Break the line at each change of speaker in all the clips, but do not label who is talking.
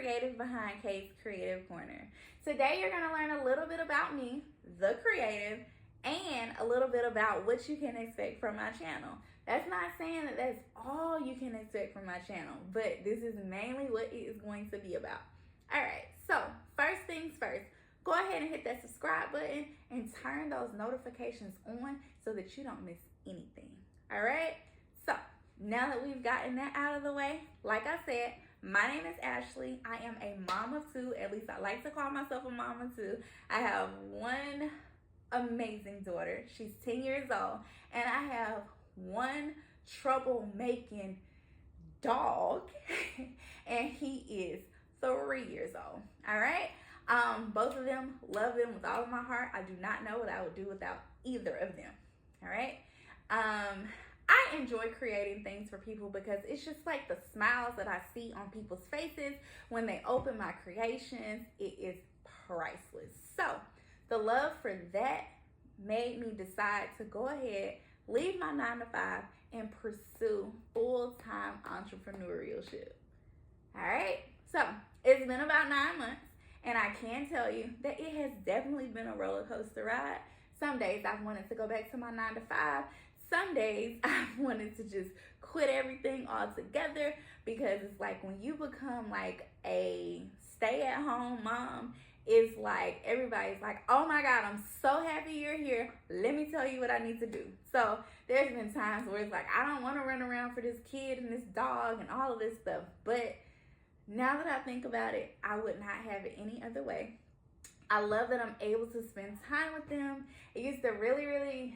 creative behind Kaye's Creative Corner. Today you're going to learn a little bit about me, the creative, and a little bit about what you can expect from my channel. That's not saying that that's all you can expect from my channel, but this is mainly what it is going to be about. Alright, so first things first, go ahead and hit that subscribe button and turn those notifications on so that you don't miss anything. Alright, so now that we've gotten that out of the way, like I said, my name is Ashley. I am a mom of two. At least I like to call myself a mom of two. I have one amazing daughter. She's 10 years old. And I have one troublemaking dog. And he is 3 years old. All right? Both of them, love them with all of my heart. I do not know what I would do without either of them. All right? I enjoy creating things for people because it's just like the smiles that I see on people's faces when they open my creations. It is priceless. So the love for that made me decide to go ahead, leave my 9-to-5, and pursue full-time entrepreneurship. All right. So it's been about 9 months, and I can tell you that it has definitely been a roller coaster ride. Some days I've wanted to go back to my 9-to-5. Some days I wanted to just quit everything altogether because it's like when you become like a stay-at-home mom, it's like everybody's like, oh my God, I'm so happy you're here. Let me tell you what I need to do. So there's been times where it's like, I don't want to run around for this kid and this dog and all of this stuff. But now that I think about it, I would not have it any other way. I love that I'm able to spend time with them. It used to really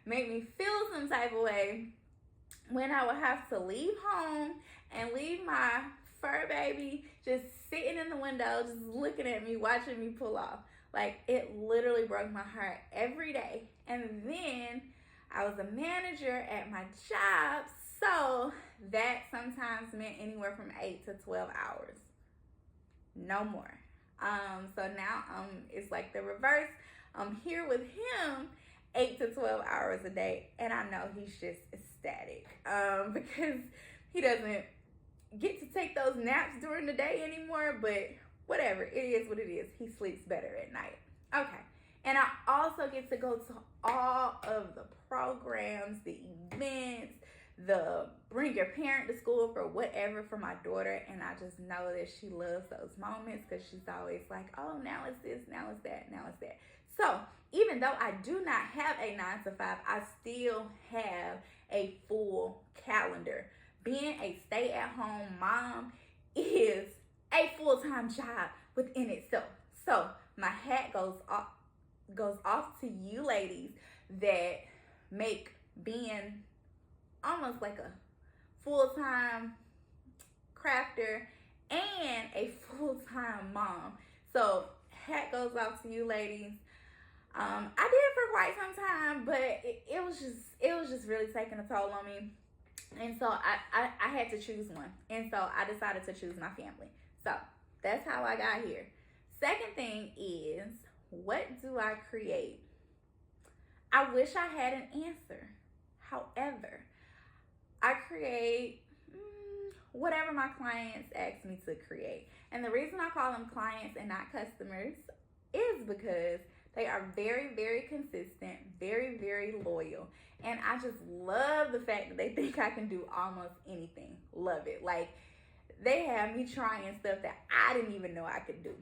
make me feel some type of way when I would have to leave home and leave my fur baby just sitting in the window, just looking at me, watching me pull off. Like, it literally broke my heart every day. And then I was a manager at my job, so that sometimes meant anywhere from 8 to 12 hours. No more. So now it's like the reverse. I'm here with him 8 to 12 hours a day, and I know he's just ecstatic because he doesn't get to take those naps during the day anymore, but whatever, it is what it is. He sleeps better at night. Okay, and I also get to go to all of the programs, the events, the bring your parent to school for whatever for my daughter, and I just know that she loves those moments because she's always like, oh, now it's this, now it's that, now it's that. So even though I do not have a 9-to-5, I still have a full calendar. Being a stay-at-home mom is a full-time job within itself. So my hat goes off to you ladies that make being almost like a full-time crafter and a full-time mom. So hat goes off to you ladies. I did it for quite some time, but it was just really taking a toll on me. And so I had to choose one. And so I decided to choose my family. So that's how I got here. Second thing is, what do I create? I wish I had an answer. However, I create whatever my clients ask me to create. And the reason I call them clients and not customers is because they are very consistent, very loyal. And I just love the fact that they think I can do almost anything. Love it. Like, they have me trying stuff that I didn't even know I could do.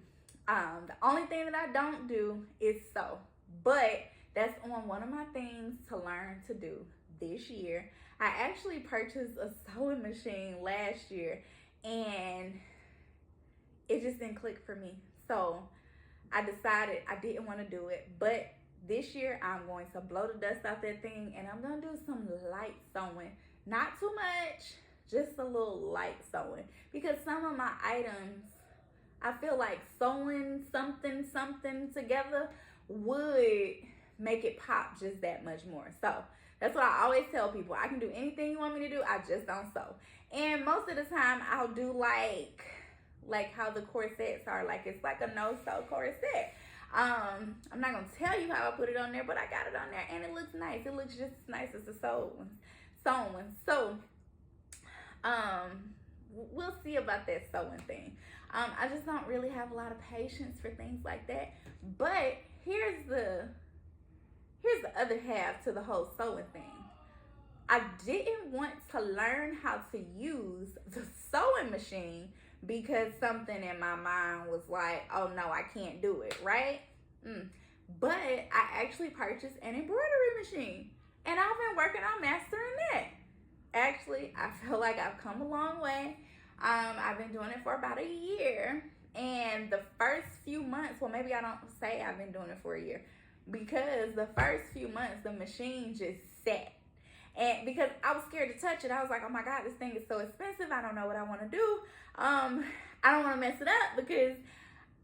The only thing that I don't do is sew. But that's on one of my things to learn to do this year. I actually purchased a sewing machine last year, and it just didn't click for me. So I decided I didn't want to do it, but this year I'm going to blow the dust off that thing, and I'm going to do some light sewing. Not too much, just a little light sewing, because some of my items, I feel like sewing something together would make it pop just that much more. So that's what I always tell people. I can do anything you want me to do, I just don't sew. And most of the time I'll do like how the corsets are, like it's like a no-sew corset. I'm not gonna tell you how I put it on there, but I got it on there and it looks nice. It looks just as nice as the sewn one. So we'll see about that sewing thing. I just don't really have a lot of patience for things like that. But here's the other half to the whole sewing thing. I didn't want to learn how to use the sewing machine because something in my mind was like, oh no, I can't do it, right? But I actually purchased an embroidery machine, and I've been working on mastering that. Actually, I feel like I've come a long way. I've been doing it for about a year, and the first few months, well, maybe I don't say I've been doing it for a year, because the first few months the machine just sat. And because I was scared to touch it, I was like, oh my God, this thing is so expensive. I don't know what I want to do. I don't want to mess it up because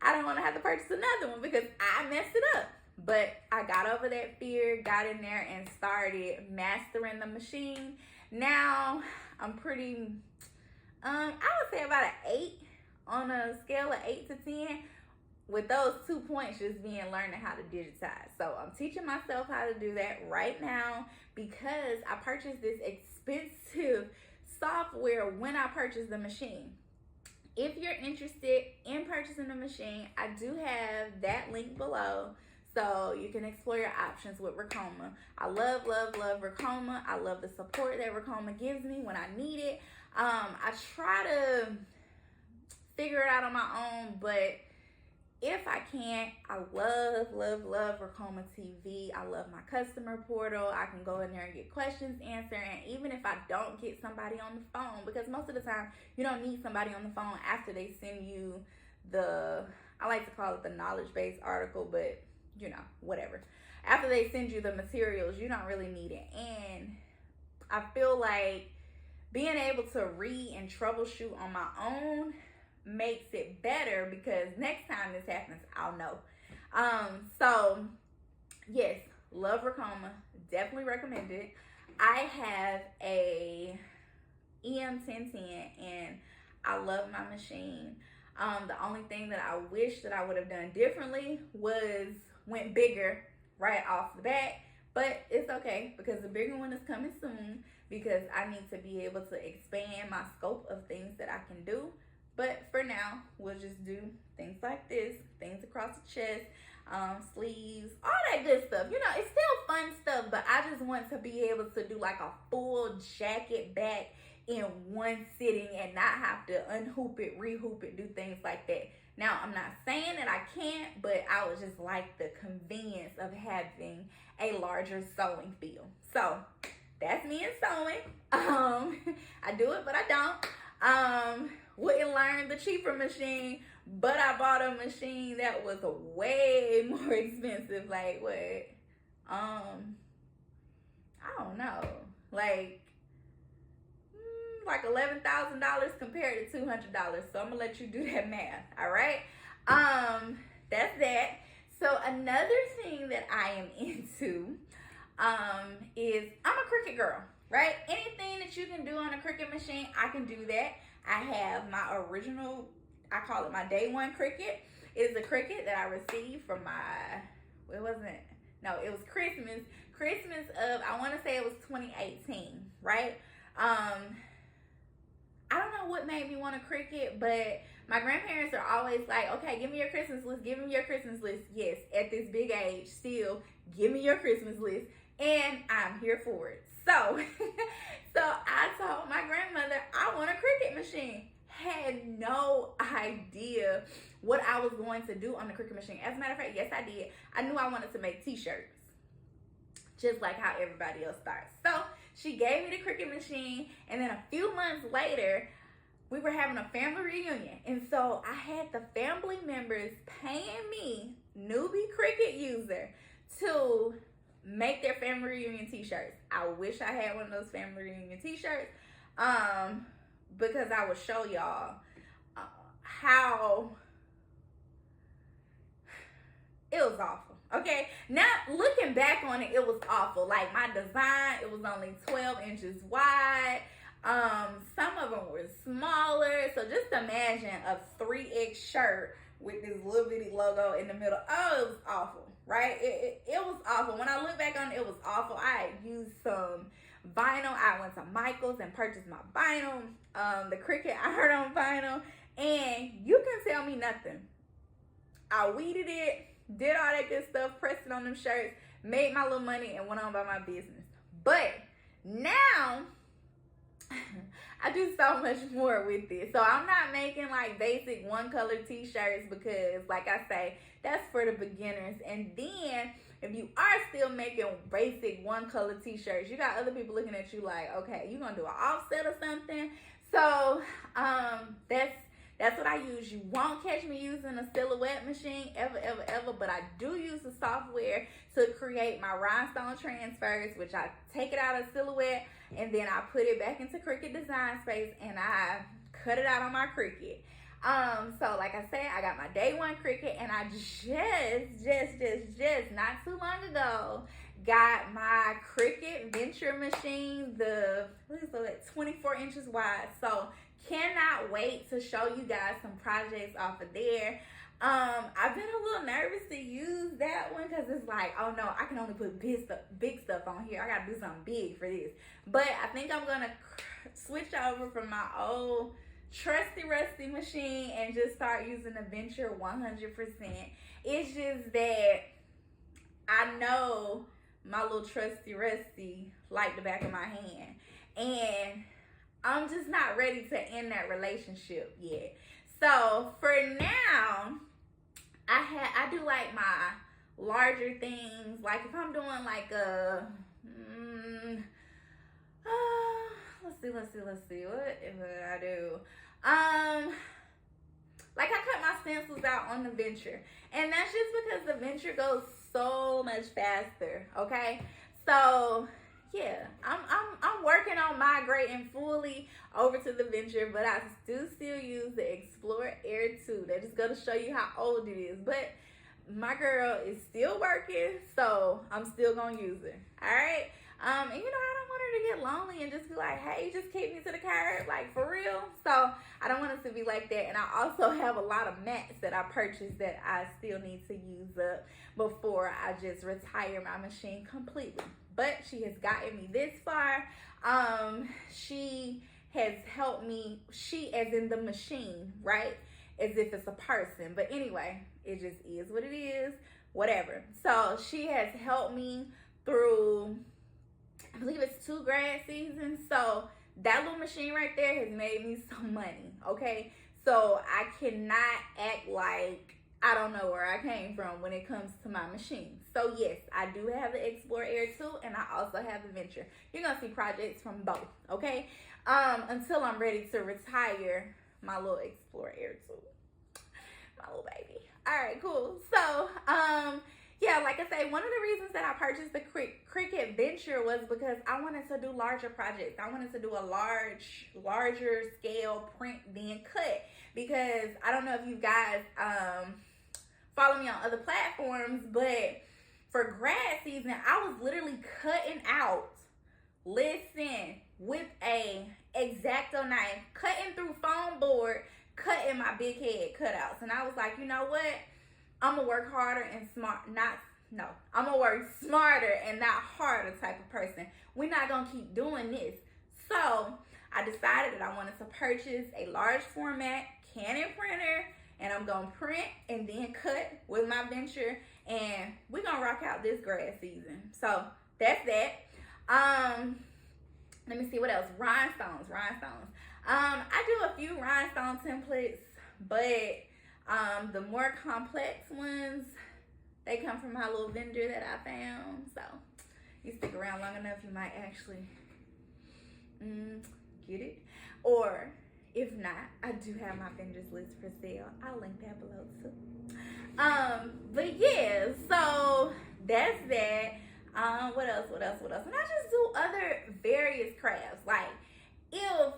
I don't want to have to purchase another one because I messed it up. But I got over that fear, got in there and started mastering the machine. Now I'm pretty, I would say about an 8 on a scale of 8 to 10. With those 2 points just being learning how to digitize. So I'm teaching myself how to do that right now because I purchased this expensive software when I purchased the machine. If you're interested in purchasing the machine, I do have that link below so you can explore your options with Ricoma. I love, love, love Ricoma. I love the support that Ricoma gives me when I need it. I try to figure it out on my own, but if I can't, I love, love, love Ricoma TV. I love my customer portal. I can go in there and get questions answered. And even if I don't get somebody on the phone, because most of the time you don't need somebody on the phone after they send you the, I like to call it the knowledge-based article, but you know, whatever. After they send you the materials, you don't really need it. And I feel like being able to read and troubleshoot on my own makes it better because next time this happens, I'll know. So yes, love Ricoma, definitely recommend it. I have a EM1010 and I love my machine. The only thing that I wish that I would have done differently was went bigger right off the bat, but it's okay because the bigger one is coming soon because I need to be able to expand my scope of things that I can do. But for now, we'll just do things like this, things across the chest, sleeves, all that good stuff. You know, it's still fun stuff, but I just want to be able to do like a full jacket back in one sitting and not have to unhoop it, rehoop it, do things like that. Now, I'm not saying that I can't, but I would just like the convenience of having a larger sewing feel. So that's me and sewing. I do it, but I don't. Wouldn't learn the cheaper machine, but I bought a machine that was way more expensive. Like what? I don't know. Like $11,000 compared to $200. So I'm gonna let you do that math. All right. That's that. So another thing that I am into is I'm a Cricut girl. Right? Anything that you can do on a Cricut machine, I can do that. I have my original, I call it my day one Cricut. It is a Cricut that I received from my, it was Christmas of, I want to say it was 2018, right? I don't know what made me want a Cricut, but my grandparents are always like, okay, give me your Christmas list, give me your Christmas list. Yes, at this big age, still, give me your Christmas list, and I'm here for it. So, I told my grandmother I want a Cricut machine. Had no idea what I was going to do on the Cricut machine. As a matter of fact, yes, I did. I knew I wanted to make t-shirts, just like how everybody else starts. So she gave me the Cricut machine, and then a few months later, we were having a family reunion. And so I had the family members paying me, newbie Cricut user, to make their family reunion t-shirts. I wish I had one of those family reunion t-shirts because I would show y'all how it was awful. Okay, now looking back on it, it was awful. Like my design, it was only 12 inches wide. Some of them were smaller. So just imagine a 3X shirt with this little bitty logo in the middle. Oh, it was awful, right? It was awful. When I look back on it, it was awful. I used some vinyl. I went to Michael's and purchased my vinyl, the Cricut I heard on vinyl, and you can tell me nothing. I weeded it, did all that good stuff, pressed it on them shirts, made my little money, and went on about my business. But now I do so much more with it. So I'm not making like basic one color t-shirts because, like I say, that's for the beginners. And then if you are still making basic one color t-shirts, you got other people looking at you like, okay, you gonna do an offset or something. So that's what I use. You won't catch me using a silhouette machine ever, but I do use the software to create my rhinestone transfers, which I take it out of silhouette and then I put it back into Cricut Design Space and I cut it out on my Cricut. So like I said, I got my day one Cricut, and I just not too long ago got my Cricut Venture machine, the 24 inches wide. So cannot wait to show you guys some projects off of there. I've been a little nervous to use that one because it's like, oh no, I can only put big stuff on here. I gotta do something big for this. But I think I'm gonna switch over from my old trusty rusty machine and just start using the Venture 100%. It's just that I know my little trusty rusty like the back of my hand, and I'm just not ready to end that relationship yet. So for now, I do like my larger things. Like if I'm doing like a let's see what if I do. Like I cut my stencils out on the Venture, and that's just because the Venture goes so much faster. Okay, so yeah, I'm working on migrating fully over to the Venture, but I do still use the Explorer Air 2. That just goes to show you how old it is. But my girl is still working, so I'm still gonna use it. All right. And I don't want her to get lonely and just be like, hey, just keep me to the curb, like for real. So I don't want us to be like that. And I also have a lot of mats that I purchased that I still need to use up before I just retire my machine completely. But she has gotten me this far. She has helped me, she as in the machine, right? As if it's a person. But anyway, it just is what it is, whatever. So she has helped me through, I believe it's 2 grad seasons. So that little machine right there has made me some money, okay? So I cannot act like I don't know where I came from when it comes to my machine. So yes, I do have the Explorer Air 2, and I also have the Venture. You're gonna see projects from both, okay? Until I'm ready to retire my little Explorer Air 2, my little baby. All right, cool. So yeah, like I say, one of the reasons that I purchased the Cricut Venture was because I wanted to do larger projects. I wanted to do a larger scale print then cut, because I don't know if you guys follow me on other platforms, but for grad season, I was literally cutting out, listen, with a X-Acto knife, cutting through foam board, cutting my big head cutouts. And I was like, you know what? I'm gonna work harder and I'm gonna work smarter and not harder type of person. We're not gonna keep doing this. So I decided that I wanted to purchase a large format Canon printer, and I'm gonna print and then cut with my Venture, and we're gonna rock out this grad season. So that's that. Let me see what else. Rhinestones. I do a few rhinestone templates, but the more complex ones, they come from my little vendor that I found. So you stick around long enough, you might actually get it. Or if not, I do have my vendors list for sale. I'll link that below too. But yeah, so that's that. What else? And I just do other various crafts. Like if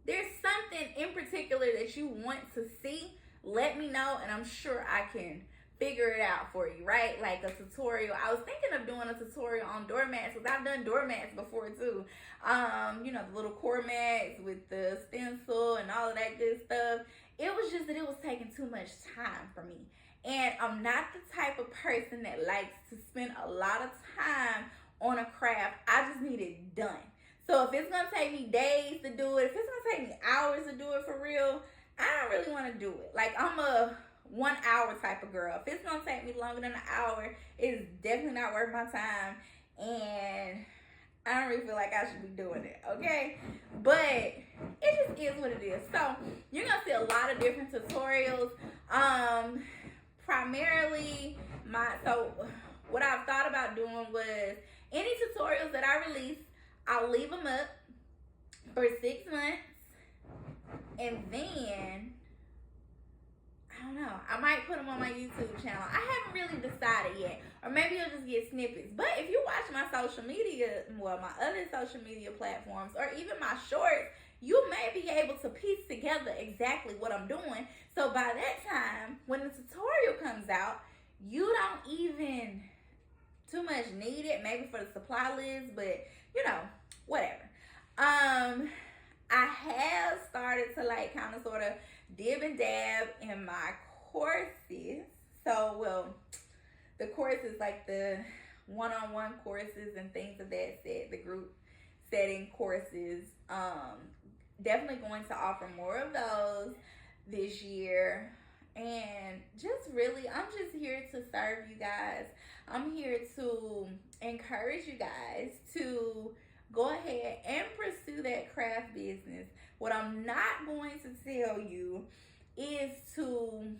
there's something in particular that you want to see, let me know, and I'm sure I can figure it out for you, right? Like a tutorial. I was thinking of doing a tutorial on doormats, because I've done doormats before too. The little core mats with the stencil and all of that good stuff. It was just that it was taking too much time for me. And I'm not the type of person that likes to spend a lot of time on a craft. I just need it done. So if it's gonna take me days to do it, if it's gonna take me hours to do it for real, I don't really want to do it. Like, I'm a 1 hour type of girl. If it's gonna take me longer than an hour, it's definitely not worth my time, and I don't really feel like I should be doing it, okay? But it just is what it is. So you're gonna see a lot of different tutorials. Primarily, what I've thought about doing was any tutorials that I release, I'll leave them up for 6 months, and then I don't know, I might put them on my YouTube channel. I haven't really decided yet, or maybe you'll just get snippets. But if you watch my social media, well, my other social media platforms, or even my shorts, you may be able to piece together exactly what I'm doing. So by that time, when the tutorial comes out, you don't even too much need it, maybe for the supply list, but you know, whatever. I have started to like kind of sort of dib and dab in my courses. So, well, the courses like the one-on-one courses and things of that set, the group setting courses. Definitely going to offer more of those this year. And just really, I'm just here to serve you guys. I'm here to encourage you guys to go ahead and pursue that craft business. What I'm not going to tell you is to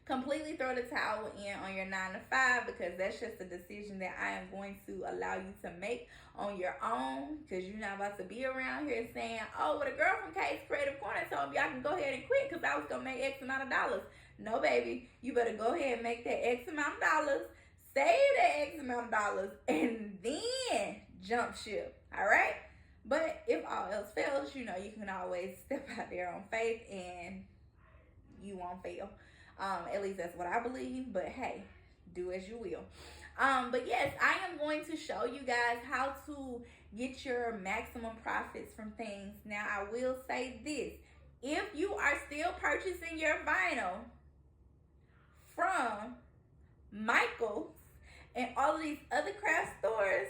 completely throw the towel in on your 9 to 5, because that's just a decision that I am going to allow you to make on your own, because you're not about to be around here saying, oh, well, the girl from Kaye's Kreative Korner told me I can go ahead and quit because I was going to make X amount of dollars. No, baby. You better go ahead and make that X amount of dollars, save that X amount of dollars, and then jump ship. All right? But if all else fails, you know, you can always step out there on faith and you won't fail. At least that's what I believe. But hey, do as you will. But yes, I am going to show you guys how to get your maximum profits from things. Now, I will say this. If you are still purchasing your vinyl from Michael's and all of these other craft stores,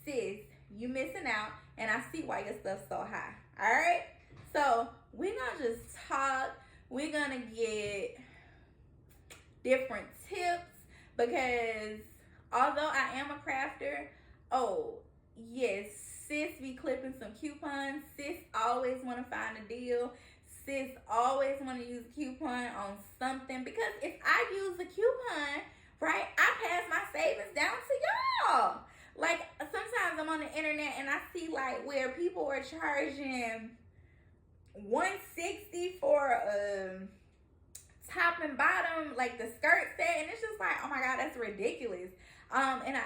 sis, you missing out, and I see why your stuff's so high. All right? So we're going to just talk. We're going to get different tips, because although I am a crafter, oh, yes, sis be clipping some coupons. Sis always want to find a deal. Sis always want to use a coupon on something, because if I use a coupon, right, I pass my savings down to y'all. Like, sometimes I'm on the internet and I see like where people are charging $160 for top and bottom, like the skirt set, and it's just like, oh my god, that's ridiculous.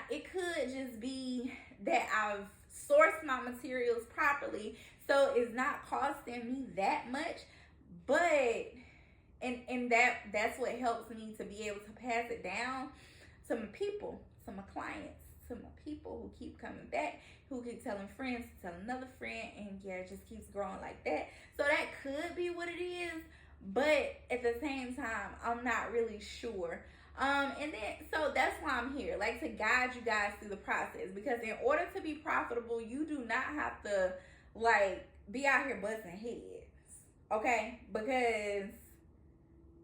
It could just be that I've sourced my materials properly, so it's not costing me that much. But and that's what helps me to be able to pass it down to my people, to my clients, to my people who keep coming back, who keep telling friends to tell another friend, and yeah, it just keeps growing like that. So that could be what it is, but at the same time, I'm not really sure. And then, so that's why I'm here, like, to guide you guys through the process, because in order to be profitable, you do not have to, like, be out here busting heads, okay? Because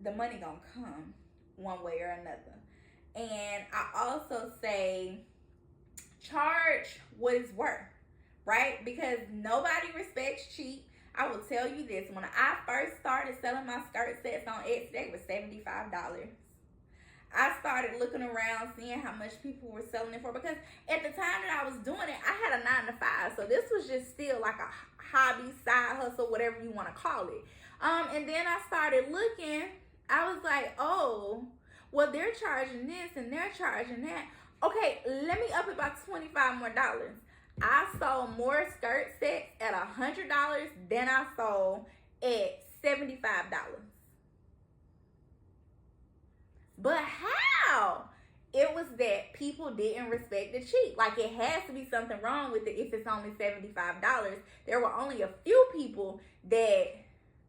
the money gonna come one way or another. And I also say, charge what it's worth, right? Because nobody respects cheap. I will tell you this, when I first started selling my skirt sets on Etsy, they were $75. I started looking around, seeing how much people were selling it for, because at the time that I was doing it, I had a 9 to 5, so this was just still like a hobby, side hustle, whatever you want to call it. And then I started looking, I was like, oh, well, they're charging this and they're charging that. Okay, let me up it by $25 more. I sold more skirt sets at $100 than I sold at $75. But how? It was that people didn't respect the cheap. Like, it has to be something wrong with it if it's only $75. There were only a few people that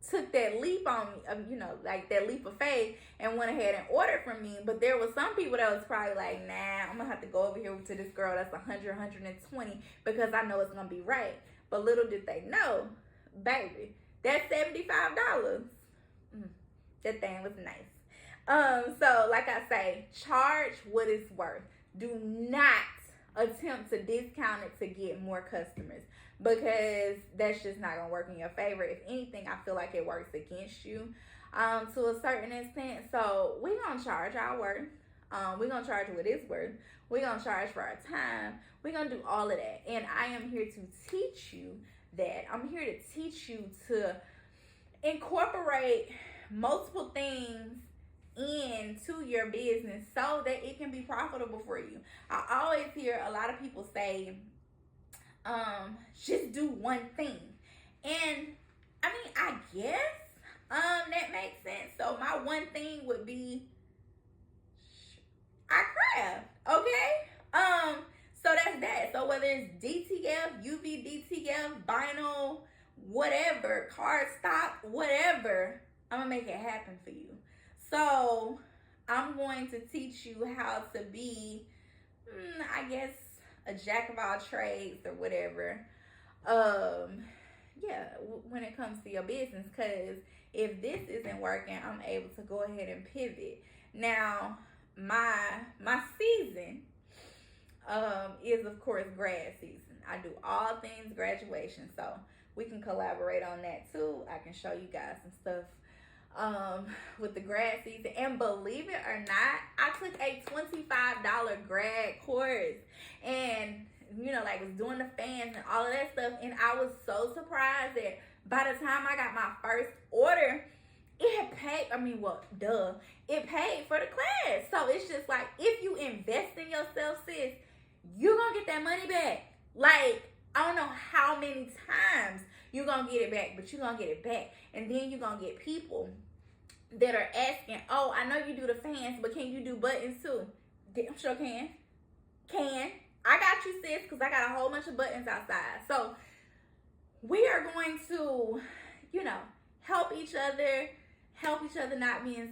took that leap on me, like that leap of faith and went ahead and ordered from me. But there was some people that was probably like, nah, I'm gonna have to go over here to this girl that's 120 because I know it's gonna be right. But little did they know, baby, that's $75. That thing was nice. So like I say, charge what it's worth. Do not attempt to discount it to get more customers, because that's just not gonna work in your favor. If anything, I feel like it works against you to a certain extent. So we're gonna charge our worth. We're gonna charge what it's worth. We're gonna charge for our time. We're gonna do all of that. And I am here to teach you that. I'm here to teach you to incorporate multiple things into your business so that it can be profitable for you. I always hear a lot of people say, just do one thing. And I mean, I guess that makes sense. So my one thing would be I craft, okay? So that's that. So whether it's DTF, UV DTF, vinyl, whatever, cardstock, whatever, I'm gonna make it happen for you. So I'm going to teach you how to be, I guess, a jack of all trades or whatever. Yeah, when it comes to your business, because if this isn't working, I'm able to go ahead and pivot. Now, my season is of course grad season. I do all things graduation, so we can collaborate on that too. I can show you guys some stuff with the grad season. And believe it or not, I took a $25 grad course, and like was doing the fans and all of that stuff. And I was so surprised that by the time I got my first order, it had paid. It paid for the class. So it's just like, if you invest in yourself, sis, you're gonna get that money back. Like, I don't know how many times you're gonna get it back, but you're gonna get it back. And then you're gonna get people that are asking, oh, I know you do the fans, but can you do buttons too? I'm sure can. I got you, sis, because I got a whole bunch of buttons outside. So we are going to, help each other not be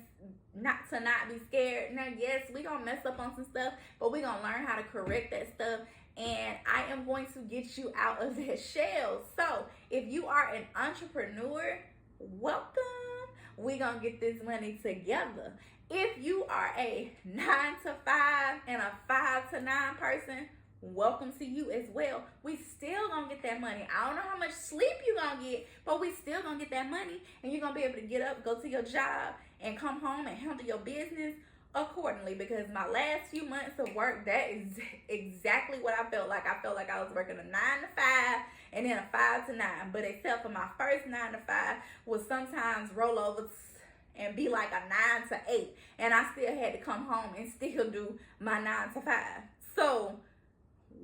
scared. Now, yes, we're gonna mess up on some stuff, but we're gonna learn how to correct that stuff. And I am going to get you out of that shell. So if you are an entrepreneur, welcome. We're going to get this money together. If you are a 9 to 5 and a 5 to 9 person, welcome to you as well. We still going to get that money. I don't know how much sleep you're going to get, but we still going to get that money. And you're going to be able to get up, go to your job, and come home and handle your business accordingly. Because my last few months of work, that is exactly what I felt like. I felt like I was working a 9 to 5 and then a 5 to 9. But except for my first 9 to 5 would sometimes roll over and be like a 9 to 8. And I still had to come home and still do my 9 to 5. So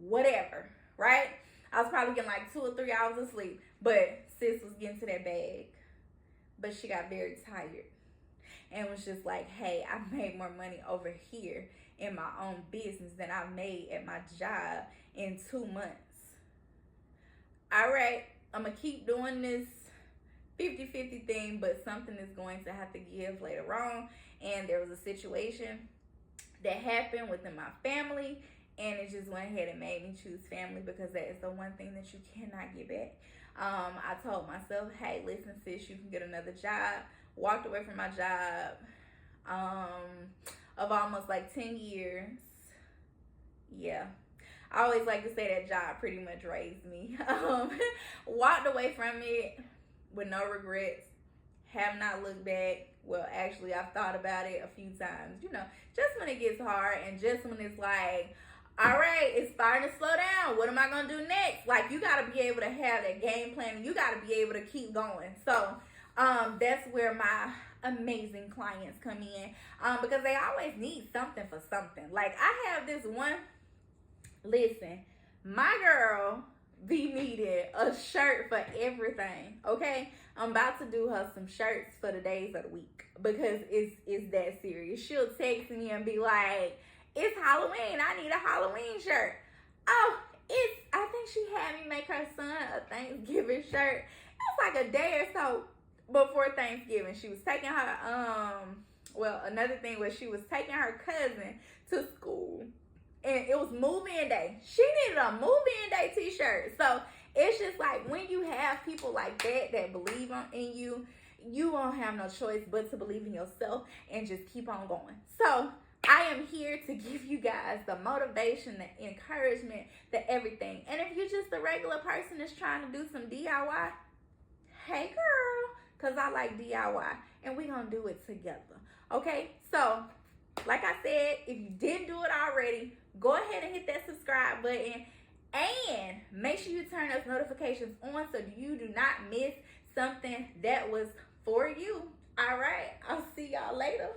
whatever, right? I was probably getting like 2 or 3 hours of sleep. But sis was getting to that bag. But she got very tired. And was just like, hey, I made more money over here in my own business than I made at my job in 2 months. All right, I'm going to keep doing this 50-50 thing, but something is going to have to give later on. And there was a situation that happened within my family, and it just went ahead and made me choose family, because that is the one thing that you cannot get back. I told myself, hey, listen, sis, you can get another job. Walked away from my job of almost like 10 years. Yeah. I always like to say that job pretty much raised me. Walked away from it with no regrets. Have not looked back. Well, actually, I've thought about it a few times. Just when it gets hard and just when it's like, all right, it's starting to slow down. What am I going to do next? Like, you got to be able to have that game plan. You got to be able to keep going. So, that's where my amazing clients come in, because they always need something for something. Like, I have this one, listen, my girl be needing a shirt for everything, okay? I'm about to do her some shirts for the days of the week, because it's that serious. She'll text me and be like, it's Halloween, I need a Halloween shirt. Oh, I think she had me make her son a Thanksgiving shirt. It's like a day or so before Thanksgiving. She was taking her well, another thing was she was taking her cousin to school, and it was move-in day. She needed a move-in day t-shirt. So it's just like when you have people like that believe in you, you won't have no choice but to believe in yourself and just keep on going. So I am here to give you guys the motivation, the encouragement, the everything. And if you're just a regular person that's trying to do some DIY, hey girl, because I like DIY and we're going to do it together. Okay, so like I said, if you didn't do it already, go ahead and hit that subscribe button and make sure you turn those notifications on so you do not miss something that was for you. All right, I'll see y'all later.